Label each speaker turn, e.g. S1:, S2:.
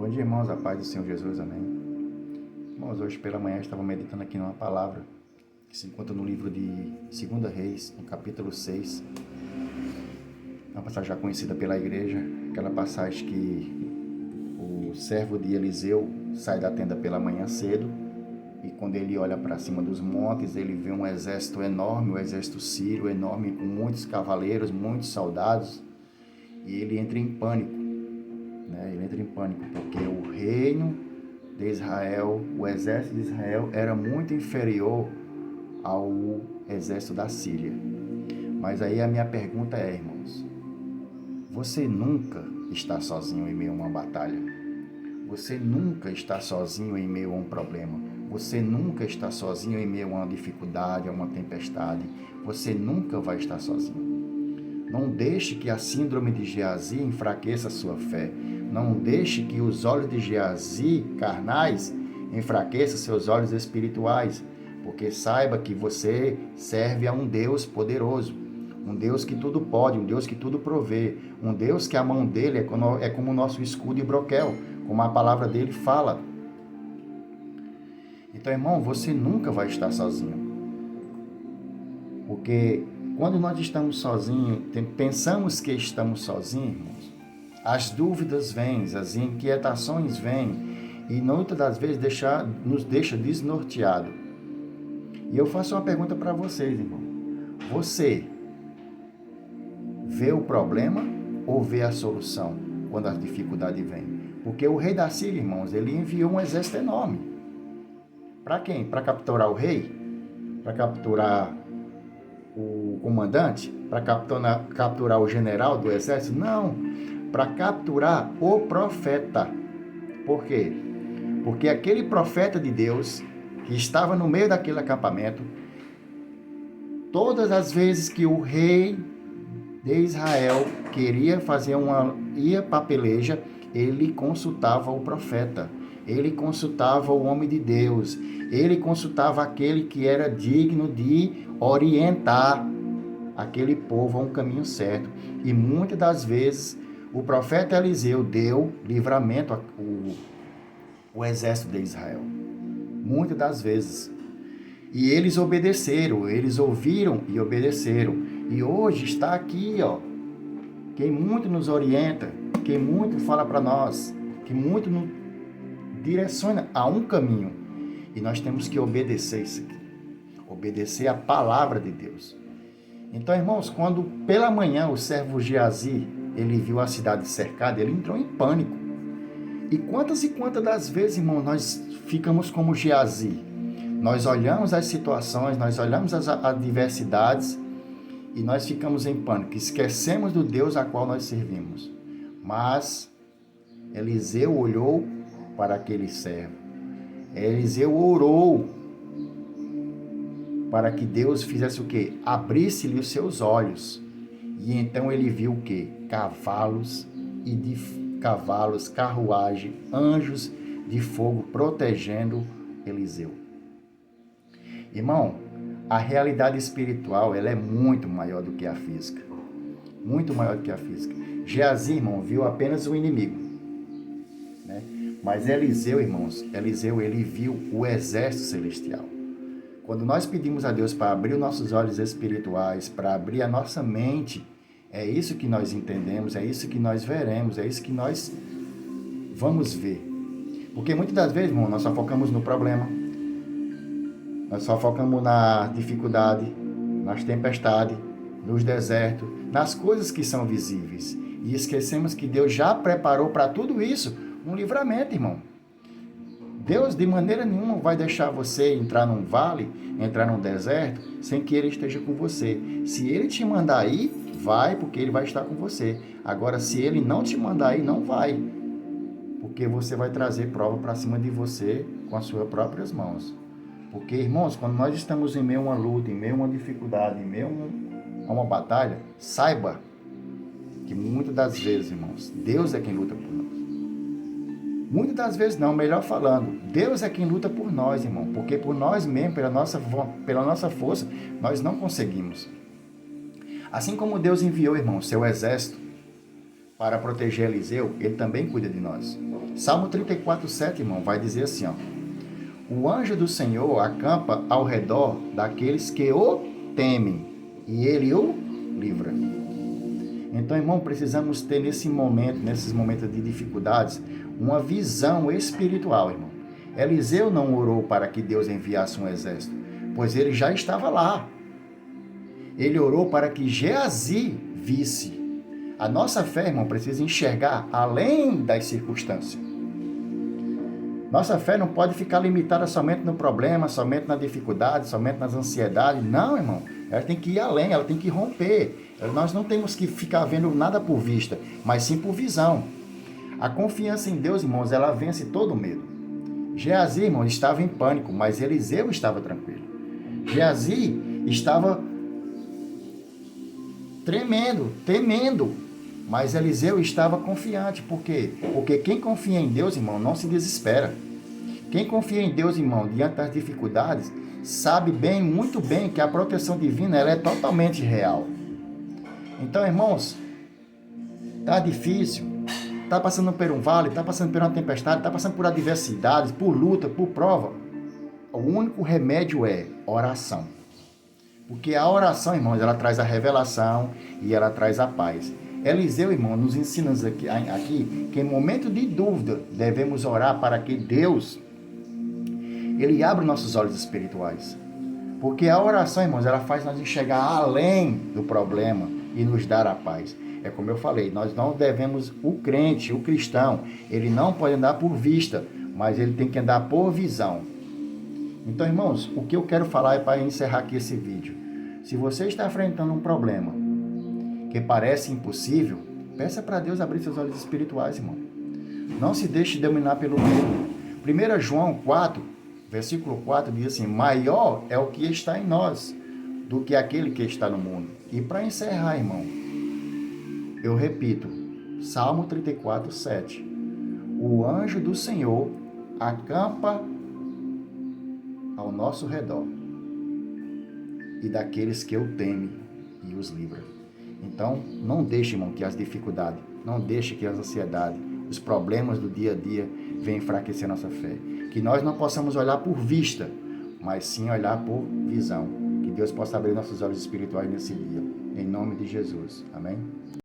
S1: Bom dia, irmãos, a paz do Senhor Jesus, amém. Irmãos, hoje pela manhã eu estava meditando aqui numa palavra que se encontra no livro de 2 Reis, no capítulo 6. Uma passagem já conhecida pela igreja, aquela passagem que o servo de Eliseu sai da tenda pela manhã cedo e quando ele olha para cima dos montes, ele vê um exército enorme, o exército sírio enorme, com muitos cavaleiros, muitos soldados, e ele entra em pânico. Ele entra em pânico porque o reino de Israel, o exército de Israel era muito inferior ao exército da Síria. Mas aí a minha pergunta é, irmãos, você nunca está sozinho em meio a uma batalha? Você nunca está sozinho em meio a um problema? Você nunca está sozinho em meio a uma dificuldade, a uma tempestade? Você nunca vai estar sozinho. Não deixe que a síndrome de Geazi enfraqueça a sua fé. Não deixe que os olhos de Geazi carnais enfraqueçam seus olhos espirituais, porque saiba que você serve a um Deus poderoso, um Deus que tudo pode, um Deus que tudo provê, um Deus que a mão dele é como o nosso escudo e broquel, como a palavra dele fala. Então, irmão, você nunca vai estar sozinho, porque quando nós estamos sozinhos, pensamos que estamos sozinhos, irmãos, as dúvidas vêm, as inquietações vêm, e muitas das vezes nos deixa desnorteado. E eu faço uma pergunta para vocês, irmão. Você vê o problema ou vê a solução quando a dificuldade vem? Porque o rei da Síria, irmãos, ele enviou um exército enorme. Para quem? Para capturar o rei? Para capturar o comandante? Para capturar o general do exército? Não, para capturar o profeta. Por quê? Porque aquele profeta de Deus que estava no meio daquele acampamento, todas as vezes que o rei de Israel queria ia para a peleja, ele consultava o profeta, ele consultava o homem de Deus, ele consultava aquele que era digno de orientar aquele povo a um caminho certo. E muitas das vezes o profeta Eliseu deu livramento ao exército de Israel. Muitas das vezes. E eles obedeceram, eles ouviram e obedeceram. E hoje está aqui, quem muito nos orienta, quem muito fala para nós, que muito nos direciona a um caminho. E nós temos que obedecer isso aqui. Obedecer a palavra de Deus. Então, irmãos, quando pela manhã o servo Geazi, ele viu a cidade cercada, ele entrou em pânico. E quantas das vezes, irmão, nós ficamos como Geazi? Nós olhamos as situações, nós olhamos as adversidades e nós ficamos em pânico, esquecemos do Deus a qual nós servimos. Mas Eliseu olhou para aquele servo. Eliseu orou para que Deus fizesse o quê? Abrisse-lhe os seus olhos. E então ele viu o quê? Cavalos, carruagem, anjos de fogo protegendo Eliseu. Irmão, a realidade espiritual, ela é muito maior do que a física. Muito maior do que a física. Geazi, irmão, viu apenas o inimigo. Mas Eliseu, irmãos, ele viu o exército celestial. Quando nós pedimos a Deus para abrir os nossos olhos espirituais, para abrir a nossa mente, é isso que nós entendemos, é isso que nós veremos, é isso que nós vamos ver. Porque muitas das vezes, irmão, nós só focamos no problema, nós só focamos na dificuldade, nas tempestades, nos desertos, nas coisas que são visíveis. E esquecemos que Deus já preparou para tudo isso um livramento, irmão. Deus de maneira nenhuma vai deixar você entrar num vale, entrar num deserto, sem que Ele esteja com você. Se Ele te mandar ir, vai, porque Ele vai estar com você. Agora, se Ele não te mandar ir, não vai. Porque você vai trazer prova para cima de você com as suas próprias mãos. Porque, irmãos, quando nós estamos em meio a uma luta, em meio a uma dificuldade, em meio a uma batalha, saiba que muitas das vezes, irmãos, Deus é quem luta por nós. Muitas das vezes não, melhor falando, Deus é quem luta por nós, irmão, porque por nós mesmos, pela nossa força, nós não conseguimos. Assim como Deus enviou, irmão, seu exército para proteger Eliseu, Ele também cuida de nós. Salmo 34:7, irmão, vai dizer assim, ó: o anjo do Senhor acampa ao redor daqueles que o temem, e ele o livra. Então, irmão, precisamos ter nesses momentos de dificuldades, uma visão espiritual, irmão. Eliseu não orou para que Deus enviasse um exército, pois ele já estava lá. Ele orou para que Geazi visse. A nossa fé, irmão, precisa enxergar além das circunstâncias. Nossa fé não pode ficar limitada somente no problema, somente na dificuldade, somente nas ansiedades. Não, irmão. Ela tem que ir além, ela tem que romper. Nós não temos que ficar vendo nada por vista, mas sim por visão. A confiança em Deus, irmãos, ela vence todo medo. Geazi, irmão, estava em pânico, mas Eliseu estava tranquilo. Geazi estava tremendo, temendo, mas Eliseu estava confiante. Por quê? Porque quem confia em Deus, irmão, não se desespera. Quem confia em Deus, irmão, diante das dificuldades, sabe bem, muito bem, que a proteção divina ela é totalmente real. Então, irmãos, tá difícil, tá passando por um vale, tá passando por uma tempestade, tá passando por adversidades, por luta, por prova. O único remédio é oração. Porque a oração, irmãos, ela traz a revelação e ela traz a paz. Eliseu, irmão, nos ensina aqui que em momento de dúvida devemos orar para que Deus ele abra nossos olhos espirituais. Porque a oração, irmãos, ela faz nós enxergar além do problema e nos dar a paz. É como eu falei, nós não devemos, o crente, o cristão, ele não pode andar por vista, mas ele tem que andar por visão. Então, irmãos, o que eu quero falar é para encerrar aqui esse vídeo. Se você está enfrentando um problema que parece impossível, peça para Deus abrir seus olhos espirituais, irmão. Não se deixe dominar pelo medo. 1 João 4, versículo 4 diz assim: maior é o que está em nós do que aquele que está no mundo. E para encerrar, irmão, eu repito, Salmo 34:7. O anjo do Senhor acampa ao nosso redor e daqueles que o temem e os livra. Então, não deixe, irmão, que as dificuldades, não deixe que as ansiedades, os problemas do dia a dia venham enfraquecer nossa fé. Que nós não possamos olhar por vista, mas sim olhar por visão. Que Deus possa abrir nossos olhos espirituais nesse dia. Em nome de Jesus. Amém?